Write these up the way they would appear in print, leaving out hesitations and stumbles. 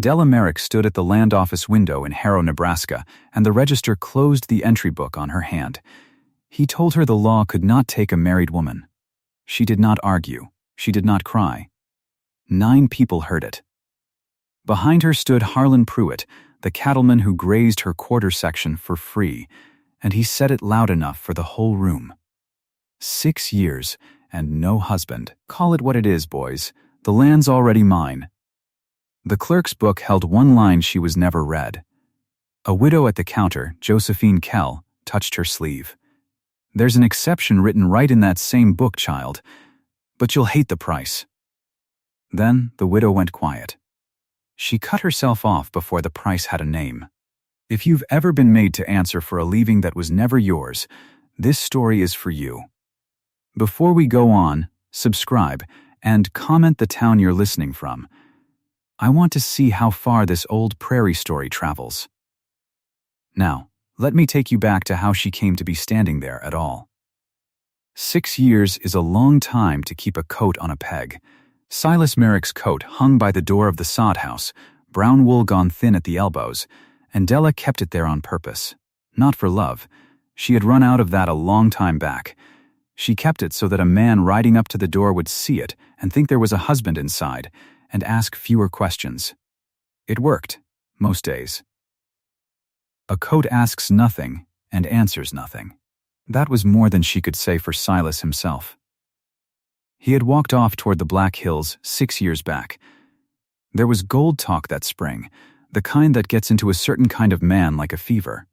Della Merrick stood at the land office window in Harrow, Nebraska, and the register closed the entry book on her hand. He told her the law could not take a married woman. She did not argue. She did not cry. 9 people heard it. Behind her stood Harlan Pruitt, the cattleman who grazed her quarter section for free, and he said it loud enough for the whole room. 6 years, and no husband. Call it what it is, boys. The land's already mine. The clerk's book held one line she was never read. A widow at the counter, Josephine Kell, touched her sleeve. There's an exception written right in that same book, child, but you'll hate the price. Then the widow went quiet. She cut herself off before the price had a name. If you've ever been made to answer for a leaving that was never yours, this story is for you. Before we go on, subscribe and comment the town you're listening from. I want to see how far this old prairie story travels. Now, let me take you back to how she came to be standing there at all. 6 years is a long time to keep a coat on a peg. Silas Merrick's coat hung by the door of the sod house, brown wool gone thin at the elbows, and Della kept it there on purpose. Not for love. She had run out of that a long time back. She kept it so that a man riding up to the door would see it and think there was a husband inside, and ask fewer questions. It worked, most days. A coat asks nothing and answers nothing. That was more than she could say for Silas himself. He had walked off toward the Black Hills 6 years back. There was gold talk that spring, the kind that gets into a certain kind of man like a fever.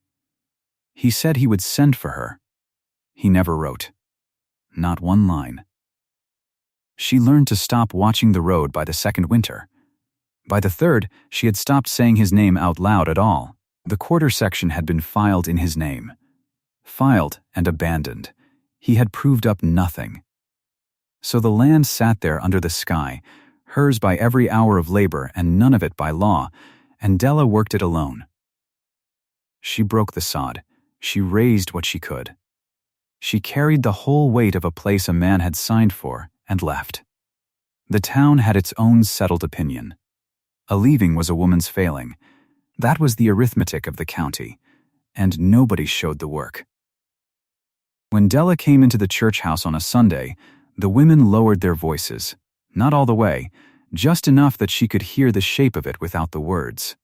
He said he would send for her. He never wrote. Not one line. She learned to stop watching the road by the second winter. By the third, she had stopped saying his name out loud at all. The quarter section had been filed in his name. Filed and abandoned. He had proved up nothing. So the land sat there under the sky, hers by every hour of labor and none of it by law, and Della worked it alone. She broke the sod. She raised what she could. She carried the whole weight of a place a man had signed for and left. The town had its own settled opinion. A leaving was a woman's failing. That was the arithmetic of the county, and nobody showed the work. When Della came into the church house on a Sunday, the women lowered their voices, not all the way, just enough that she could hear the shape of it without the words.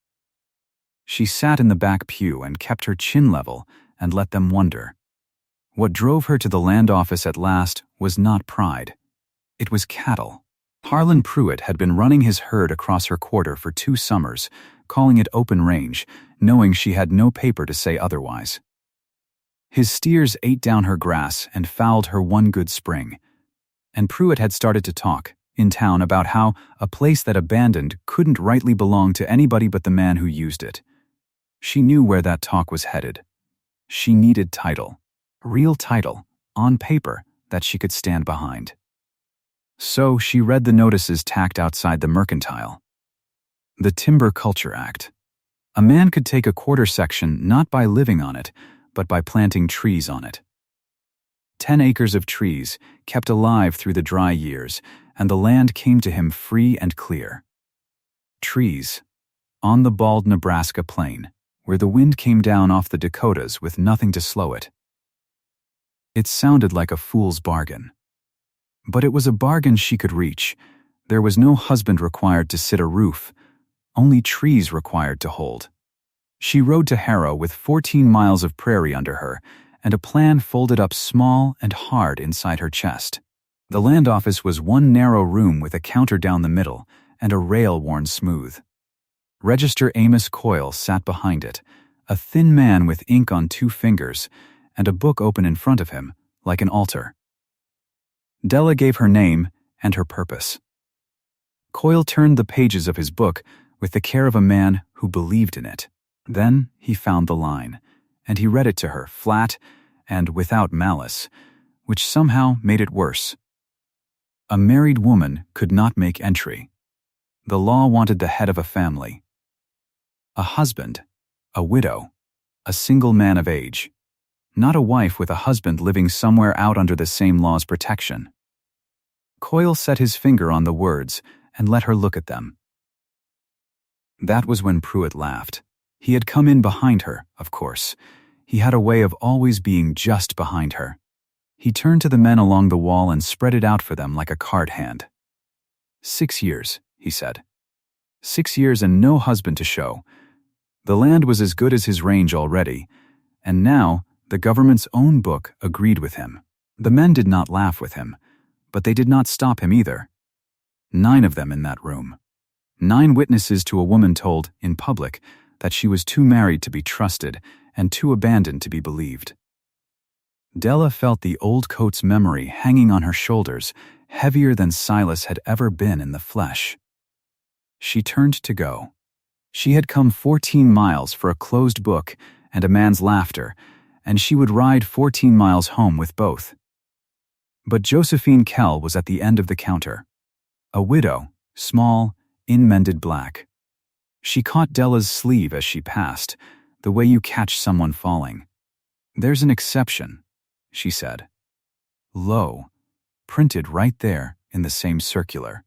She sat in the back pew and kept her chin level and let them wonder. What drove her to the land office at last was not pride. It was cattle. Harlan Pruitt had been running his herd across her quarter for 2 summers, calling it open range, knowing she had no paper to say otherwise. His steers ate down her grass and fouled her one good spring. And Pruitt had started to talk, in town, about how a place that abandoned couldn't rightly belong to anybody but the man who used it. She knew where that talk was headed. She needed title. Real title, on paper, that she could stand behind. So she read the notices tacked outside the mercantile. The Timber Culture Act. A man could take a quarter section not by living on it, but by planting trees on it. 10 acres of trees, kept alive through the dry years, and the land came to him free and clear. Trees, on the bald Nebraska plain, where the wind came down off the Dakotas with nothing to slow it. It sounded like a fool's bargain. But it was a bargain she could reach. There was no husband required to sit a roof, only trees required to hold. She rode to Harrow with 14 miles of prairie under her, and a plan folded up small and hard inside her chest. The land office was one narrow room with a counter down the middle and a rail worn smooth. Register Amos Coyle sat behind it, a thin man with ink on 2 fingers, and a book open in front of him, like an altar. Della gave her name and her purpose. Coyle turned the pages of his book with the care of a man who believed in it. Then he found the line, and he read it to her, flat and without malice, which somehow made it worse. A married woman could not make entry. The law wanted the head of a family. A husband, a widow, a single man of age. Not a wife with a husband living somewhere out under the same law's protection. Coyle set his finger on the words and let her look at them. That was when Pruitt laughed. He had come in behind her, of course. He had a way of always being just behind her. He turned to the men along the wall and spread it out for them like a card hand. 6 years, he said. 6 years and no husband to show. The land was as good as his range already, and now the government's own book agreed with him. The men did not laugh with him, but they did not stop him either. 9 of them in that room. 9 witnesses to a woman told, in public, that she was too married to be trusted and too abandoned to be believed. Della felt the old coat's memory hanging on her shoulders, heavier than Silas had ever been in the flesh. She turned to go. She had come 14 miles for a closed book and a man's laughter, and she would ride 14 miles home with both. But Josephine Kell was at the end of the counter. A widow, small, in-mended black. She caught Della's sleeve as she passed, the way you catch someone falling. "There's an exception," she said. Low, printed right there in the same circular.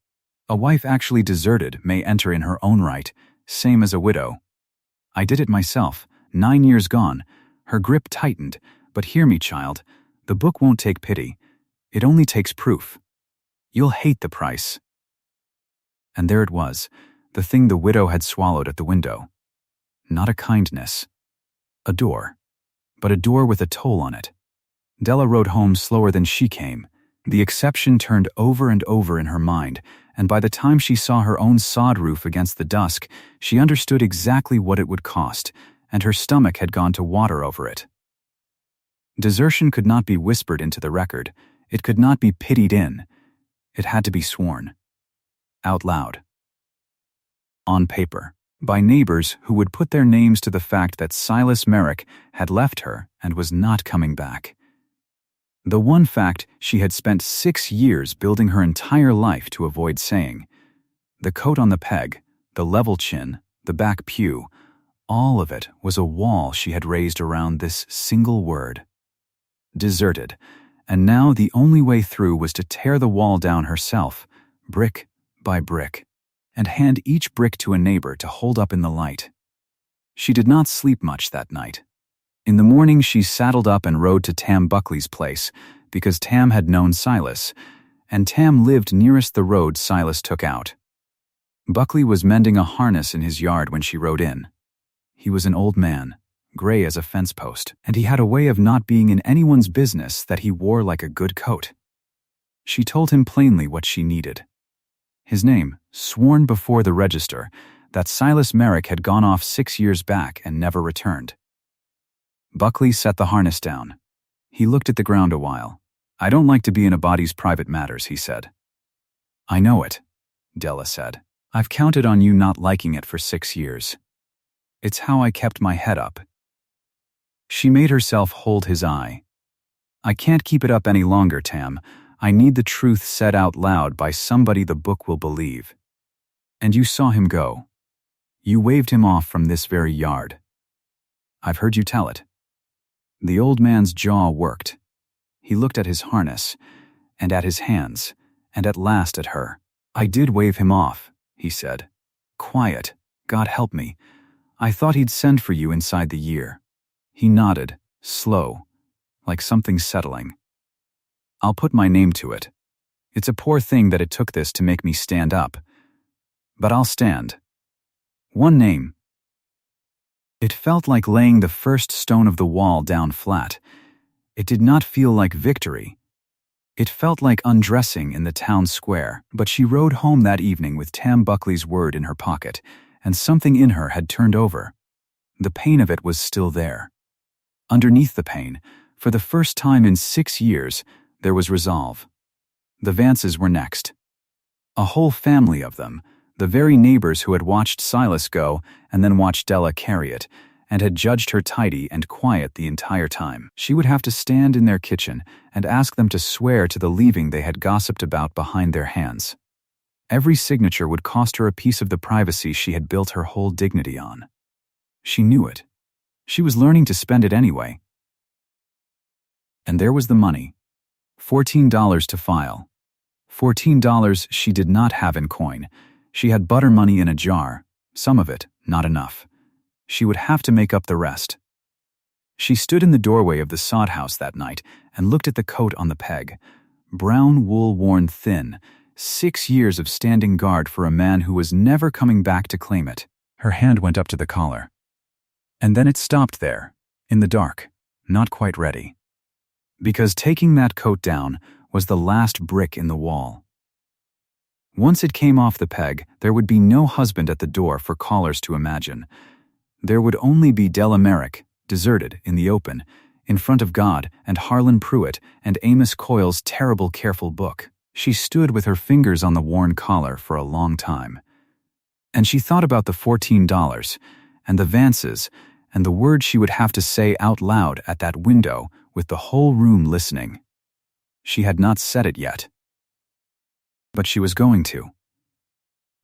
"A wife actually deserted may enter in her own right, same as a widow. I did it myself, 9 years gone." Her grip tightened, "But hear me, child, the book won't take pity. It only takes proof. You'll hate the price." And there it was, the thing the widow had swallowed at the window. Not a kindness. A door. But a door with a toll on it. Della rode home slower than she came. The exception turned over and over in her mind, and by the time she saw her own sod roof against the dusk, she understood exactly what it would cost, and her stomach had gone to water over it. Desertion could not be whispered into the record. It could not be pitied in. It had to be sworn. Out loud. On paper. By neighbors who would put their names to the fact that Silas Merrick had left her and was not coming back. The one fact she had spent 6 years building her entire life to avoid saying. The coat on the peg, the level chin, the back pew, all of it was a wall she had raised around this single word. Deserted, and now the only way through was to tear the wall down herself, brick by brick, and hand each brick to a neighbor to hold up in the light. She did not sleep much that night. In the morning she saddled up and rode to Tam Buckley's place, because Tam had known Silas, and Tam lived nearest the road Silas took out. Buckley was mending a harness in his yard when she rode in. He was an old man, gray as a fence post, and he had a way of not being in anyone's business that he wore like a good coat. She told him plainly what she needed. His name, sworn before the register, that Silas Merrick had gone off 6 years back and never returned. Buckley set the harness down. He looked at the ground a while. "I don't like to be in a body's private matters," he said. "I know it," Della said. "I've counted on you not liking it for 6 years. It's how I kept my head up." She made herself hold his eye. "I can't keep it up any longer, Tam. I need the truth said out loud by somebody the book will believe. And you saw him go. You waved him off from this very yard. I've heard you tell it." The old man's jaw worked. He looked at his harness, and at his hands, and at last at her. "I did wave him off," he said. "Quiet, God help me. I thought he'd send for you inside the year." He nodded, slow, like something settling. "I'll put my name to it. It's a poor thing that it took this to make me stand up. But I'll stand. One name." It felt like laying the first stone of the wall down flat. It did not feel like victory. It felt like undressing in the town square, but she rode home that evening with Tam Buckley's word in her pocket, and something in her had turned over. The pain of it was still there. Underneath the pain, for the first time in 6 years, there was resolve. The Vances were next. A whole family of them, the very neighbors who had watched Silas go and then watched Della carry it, and had judged her tidy and quiet the entire time. She would have to stand in their kitchen and ask them to swear to the leaving they had gossiped about behind their hands. Every signature would cost her a piece of the privacy she had built her whole dignity on. She knew it. She was learning to spend it anyway. And there was the money. $14 to file. $14 she did not have in coin. She had butter money in a jar, Some of it, not enough. She would have to make up the rest. She stood in the doorway of the sod house that night and looked at the coat on the peg. Brown wool worn thin, 6 years of standing guard for a man who was never coming back to claim it. Her hand went up to the collar. And then it stopped there, in the dark, not quite ready. Because taking that coat down was the last brick in the wall. Once it came off the peg, there would be no husband at the door for callers to imagine. There would only be Della Merrick, deserted, in the open, in front of God and Harlan Pruitt and Amos Coyle's terrible careful book. She stood with her fingers on the worn collar for a long time. And she thought about the $14, and the Vances, and the words she would have to say out loud at that window with the whole room listening. She had not said it yet. But she was going to.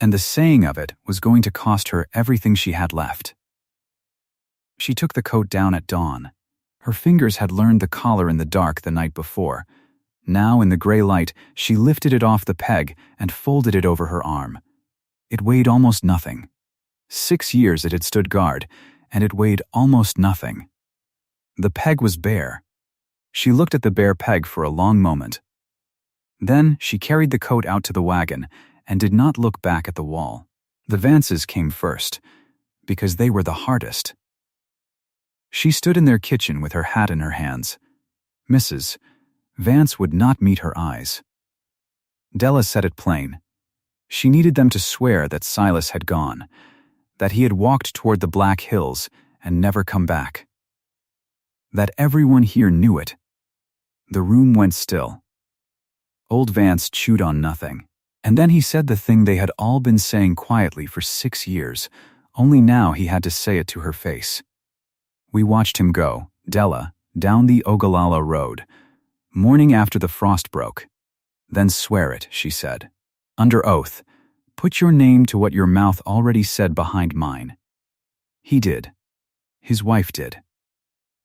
And the saying of it was going to cost her everything she had left. She took the coat down at dawn. Her fingers had learned the collar in the dark the night before. Now, in the gray light, she lifted it off the peg and folded it over her arm. It weighed almost nothing. 6 years it had stood guard, and it weighed almost nothing. The peg was bare. She looked at the bare peg for a long moment. Then she carried the coat out to the wagon and did not look back at the wall. The Vances came first, because they were the hardest. She stood in their kitchen with her hat in her hands. Mrs. Vance would not meet her eyes. Della said it plain. She needed them to swear that Silas had gone, that he had walked toward the Black Hills and never come back. That everyone here knew it. The room went still. Old Vance chewed on nothing, and then he said the thing they had all been saying quietly for 6 years, only now he had to say it to her face. We watched him go, Della, down the Ogallala Road, morning after the frost broke. Then swear it, she said. Under oath, put your name to what your mouth already said behind mine. He did. His wife did.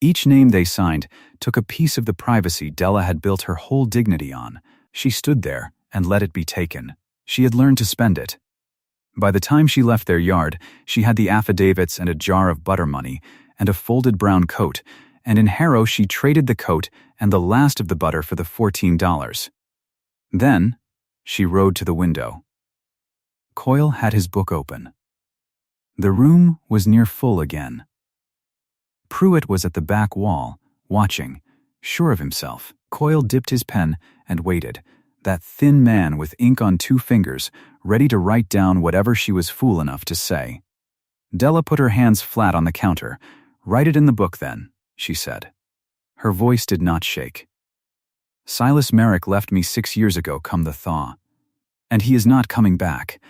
Each name they signed took a piece of the privacy Della had built her whole dignity on. She stood there and let it be taken. She had learned to spend it. By the time she left their yard, she had the affidavits and a jar of butter money and a folded brown coat, and in Harrow she traded the coat and the last of the butter for the $14. Then she rode to the window. Coyle had his book open. The room was near full again. Pruitt was at the back wall, watching, sure of himself. Coyle dipped his pen and waited, that thin man with ink on 2 fingers, ready to write down whatever she was fool enough to say. Della put her hands flat on the counter. Write it in the book, then, she said. Her voice did not shake. Silas Merrick left me 6 years ago come the thaw. And he is not coming back.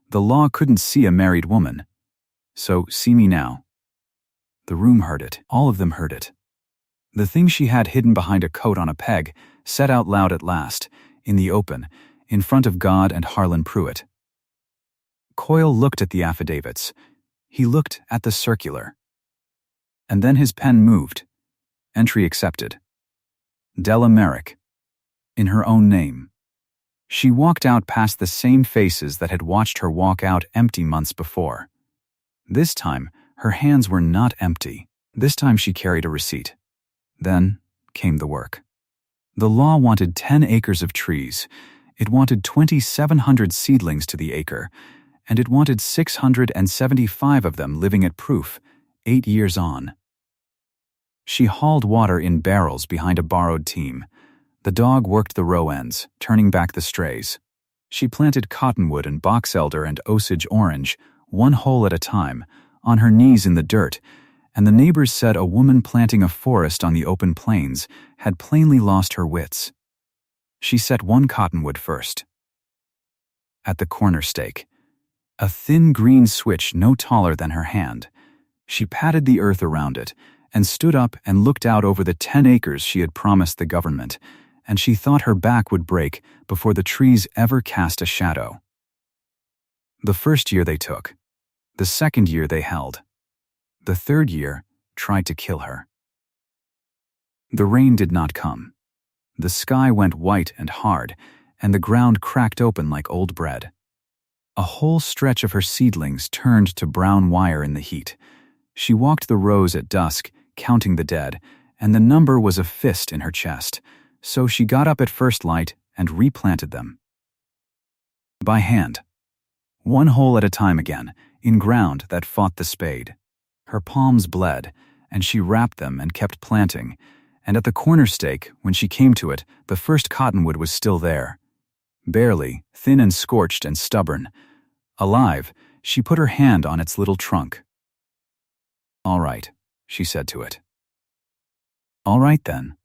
The law couldn't see a married woman. So see me now. The room heard it. All of them heard it. The thing she had hidden behind a coat on a peg said out loud at last, in the open, in front of God and Harlan Pruitt. Coyle looked at the affidavits. He looked at the circular. And then his pen moved. Entry accepted. Della Merrick. In her own name. She walked out past the same faces that had watched her walk out empty months before. This time, her hands were not empty. This time she carried a receipt. Then came the work. The law wanted 10 acres of trees. It wanted 2,700 seedlings to the acre, and it wanted 675 of them living at proof, 8 years on. She hauled water in barrels behind a borrowed team. The dog worked the row ends, turning back the strays. She planted cottonwood and box elder and Osage orange, 1 hole at a time, on her knees in the dirt, and the neighbors said a woman planting a forest on the open plains had plainly lost her wits. She set 1 cottonwood first. At the corner stake, a thin green switch no taller than her hand, she patted the earth around it and stood up and looked out over the 10 acres she had promised the government, and she thought her back would break before the trees ever cast a shadow. The first year they took. The second year they held. The third year tried to kill her. The rain did not come. The sky went white and hard, and the ground cracked open like old bread. A whole stretch of her seedlings turned to brown wire in the heat. She walked the rows at dusk, counting the dead, and the number was a fist in her chest, so she got up at first light and replanted them. By hand. One hole at a time again, in ground that fought the spade. Her palms bled, and she wrapped them and kept planting, and at the corner stake, when she came to it, the first cottonwood was still there. Barely, thin and scorched and stubborn. Alive, she put her hand on its little trunk. "All right," she said to it. All right then.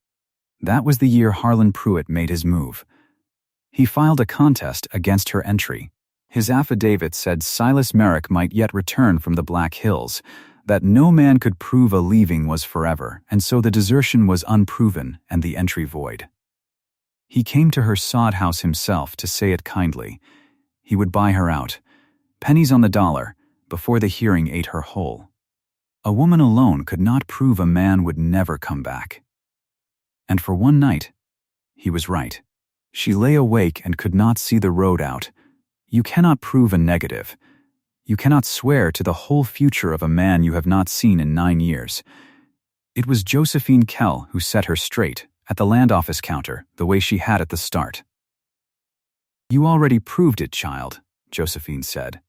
That was the year Harlan Pruitt made his move. He filed a contest against her entry. His affidavit said Silas Merrick might yet return from the Black Hills, that no man could prove a leaving was forever, and so the desertion was unproven and the entry void. He came to her sod house himself to say it kindly. He would buy her out, pennies on the dollar, before the hearing ate her whole. A woman alone could not prove a man would never come back. And for one night, he was right. She lay awake and could not see the road out. You cannot prove a negative. You cannot swear to the whole future of a man you have not seen in 9 years. It was Josephine Kell who set her straight, at the land office counter, the way she had at the start. "You already proved it, child," Josephine said.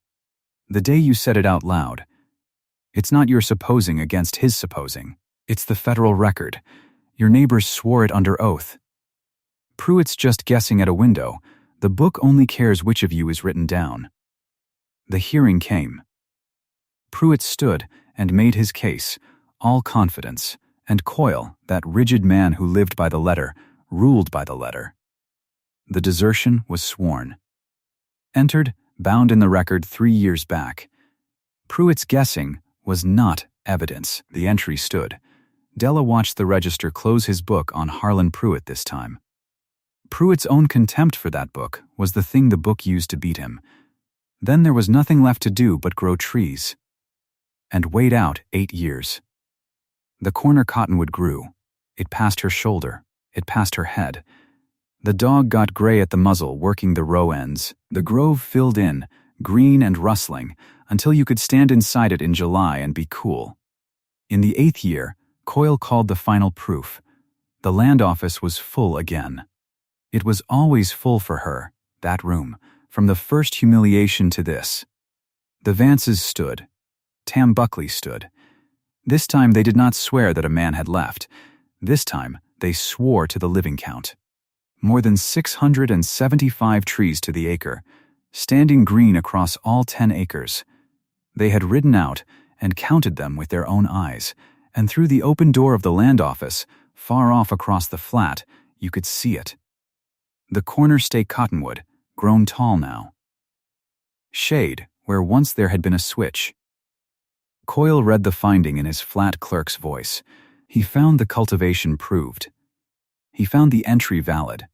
"The day you said it out loud. It's not your supposing against his supposing. It's the federal record. Your neighbors swore it under oath. Pruitt's just guessing at a window. The book only cares which of you is written down." The hearing came. Pruitt stood and made his case, all confidence, and Coyle, that rigid man who lived by the letter, ruled by the letter. The desertion was sworn. Entered, bound in the record 3 years back. Pruitt's guessing was not evidence. The entry stood. Della watched the register close his book on Harlan Pruitt this time. Pruitt's own contempt for that book was the thing the book used to beat him. Then there was nothing left to do but grow trees. And wait out 8 years. The corner cottonwood grew. It passed her shoulder. It passed her head. The dog got gray at the muzzle, working the row ends. The grove filled in, green and rustling, until you could stand inside it in July and be cool. In the 8th year, Coyle called the final proof. The land office was full again. It was always full for her, that room, from the first humiliation to this. The Vances stood. Tam Buckley stood. This time they did not swear that a man had left. This time they swore to the living count. More than 675 trees to the acre, standing green across all 10 acres. They had ridden out and counted them with their own eyes, and through the open door of the land office, far off across the flat, you could see it. The corner stake cottonwood, grown tall now. Shade, where once there had been a switch. Coyle read the finding in his flat clerk's voice. He found the cultivation proved. He found the entry valid.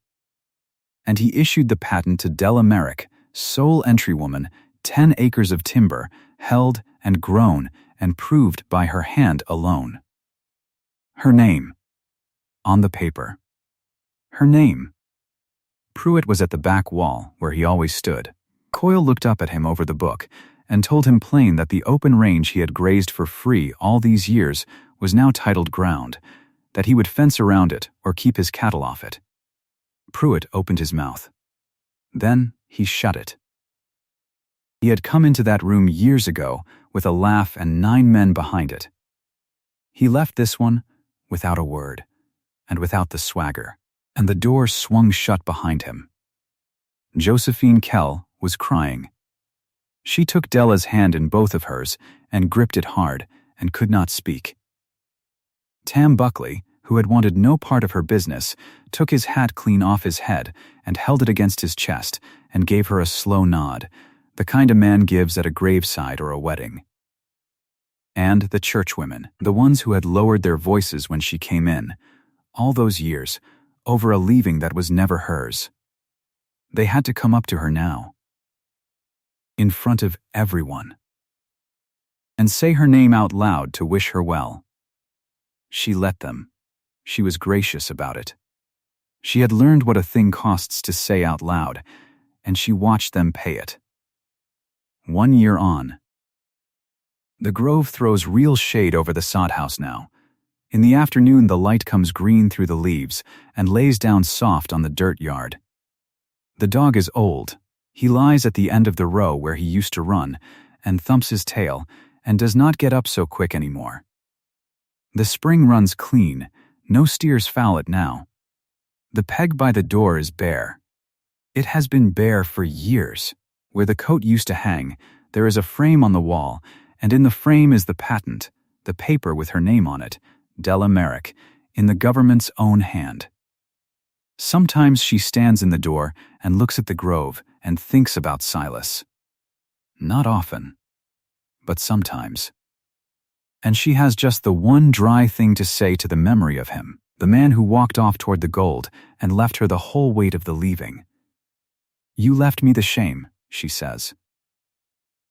And he issued the patent to Della Merrick, sole entrywoman, 10 acres of timber, held and grown and proved by her hand alone. Her name. On the paper. Her name. Pruitt was at the back wall, where he always stood. Coyle looked up at him over the book and told him plain that the open range he had grazed for free all these years was now titled ground, that he would fence around it or keep his cattle off it. Pruitt opened his mouth. Then he shut it. He had come into that room years ago with a laugh and 9 men behind it. He left this one without a word and without the swagger, and the door swung shut behind him. Josephine Kell was crying. She took Della's hand in both of hers and gripped it hard and could not speak. Tam Buckley, who had wanted no part of her business, took his hat clean off his head and held it against his chest and gave her a slow nod, the kind a man gives at a graveside or a wedding. And the churchwomen, the ones who had lowered their voices when she came in, all those years, over a leaving that was never hers. They had to come up to her now, in front of everyone, and say her name out loud to wish her well. She let them. She was gracious about it. She had learned what a thing costs to say out loud, and she watched them pay it. 1 year on. The grove throws real shade over the sod house now. In the afternoon, the light comes green through the leaves and lays down soft on the dirt yard. The dog is old. He lies at the end of the row where he used to run and thumps his tail and does not get up so quick anymore. The spring runs clean. No steers foul it now. The peg by the door is bare. It has been bare for years. Where the coat used to hang, there is a frame on the wall, and in the frame is the patent, the paper with her name on it, Della Merrick, in the government's own hand. Sometimes she stands in the door and looks at the grove and thinks about Silas. Not often, but sometimes. And she has just the one dry thing to say to the memory of him, the man who walked off toward the gold and left her the whole weight of the leaving. "You left me the shame," she says.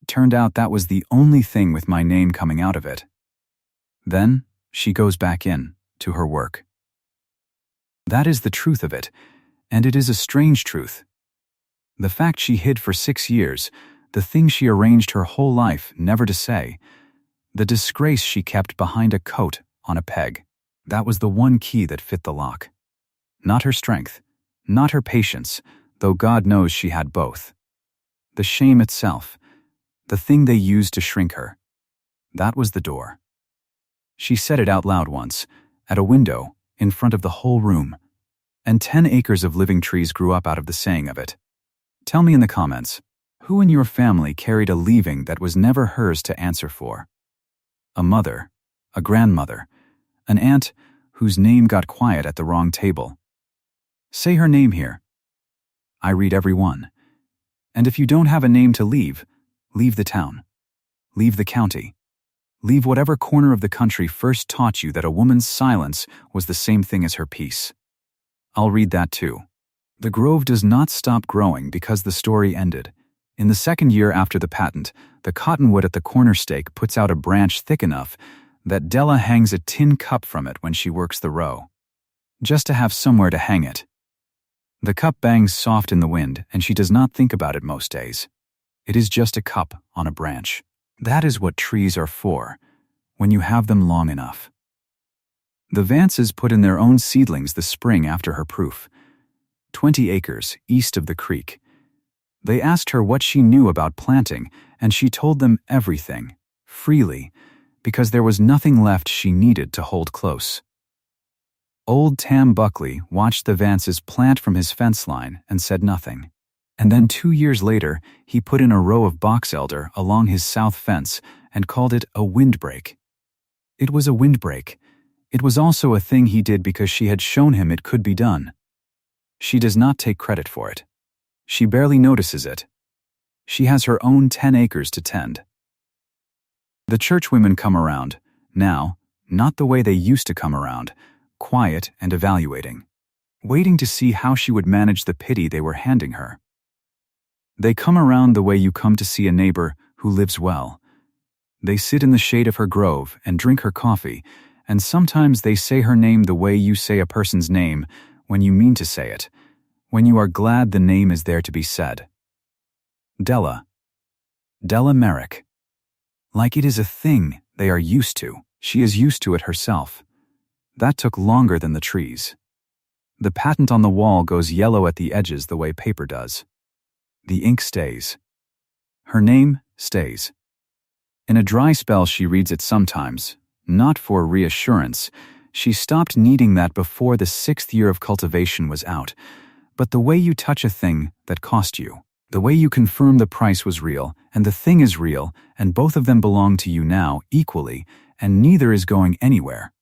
Turned out that was the only thing with my name coming out of it. Then she goes back in to her work. That is the truth of it, and it is a strange truth. The fact she hid for 6 years, the thing she arranged her whole life never to say, the disgrace she kept behind a coat on a peg, that was the one key that fit the lock. Not her strength, not her patience, though God knows she had both. The shame itself, the thing they used to shrink her, that was the door. She said it out loud once, at a window, in front of the whole room, and 10 acres of living trees grew up out of the saying of it. Tell me in the comments, who in your family carried a leaving that was never hers to answer for? A mother, a grandmother, an aunt whose name got quiet at the wrong table. Say her name here. I read every one. And if you don't have a name to leave, leave the town. Leave the county. Leave whatever corner of the country first taught you that a woman's silence was the same thing as her peace. I'll read that too. The grove does not stop growing because the story ended. In the 2nd year after the patent, the cottonwood at the corner stake puts out a branch thick enough that Della hangs a tin cup from it when she works the row, just to have somewhere to hang it. The cup bangs soft in the wind, and she does not think about it most days. It is just a cup on a branch. That is what trees are for, when you have them long enough. The Vances put in their own seedlings the spring after her proof, 20 acres east of the creek. They asked her what she knew about planting, and she told them everything, freely, because there was nothing left she needed to hold close. Old Tam Buckley watched the Vances plant from his fence line and said nothing. And then 2 years later, he put in a row of box elder along his south fence and called it a windbreak. It was a windbreak. It was also a thing he did because she had shown him it could be done. She does not take credit for it. She barely notices it. She has her own 10 acres to tend. The churchwomen come around, now, not the way they used to come around, quiet and evaluating, waiting to see how she would manage the pity they were handing her. They come around the way you come to see a neighbor who lives well. They sit in the shade of her grove and drink her coffee, and sometimes they say her name the way you say a person's name when you mean to say it, when you are glad the name is there to be said. Della. Della Merrick. Like it is a thing they are used to. She is used to it herself. That took longer than the trees. The patent on the wall goes yellow at the edges the way paper does. The ink stays. Her name stays. In a dry spell she reads it sometimes, not for reassurance. She stopped needing that before the 6th year of cultivation was out. But the way you touch a thing that cost you, the way you confirm the price was real, and the thing is real, and both of them belong to you now equally, and neither is going anywhere.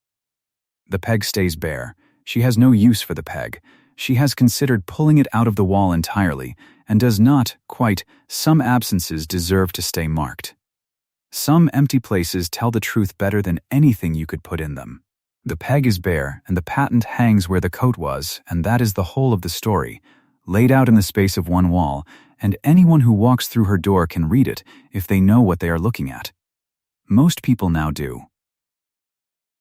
The peg stays bare. She has no use for the peg. She has considered pulling it out of the wall entirely, and does not, quite, some absences deserve to stay marked. Some empty places tell the truth better than anything you could put in them. The peg is bare, and the patent hangs where the coat was, and that is the whole of the story, laid out in the space of one wall, and anyone who walks through her door can read it if they know what they are looking at. Most people now do.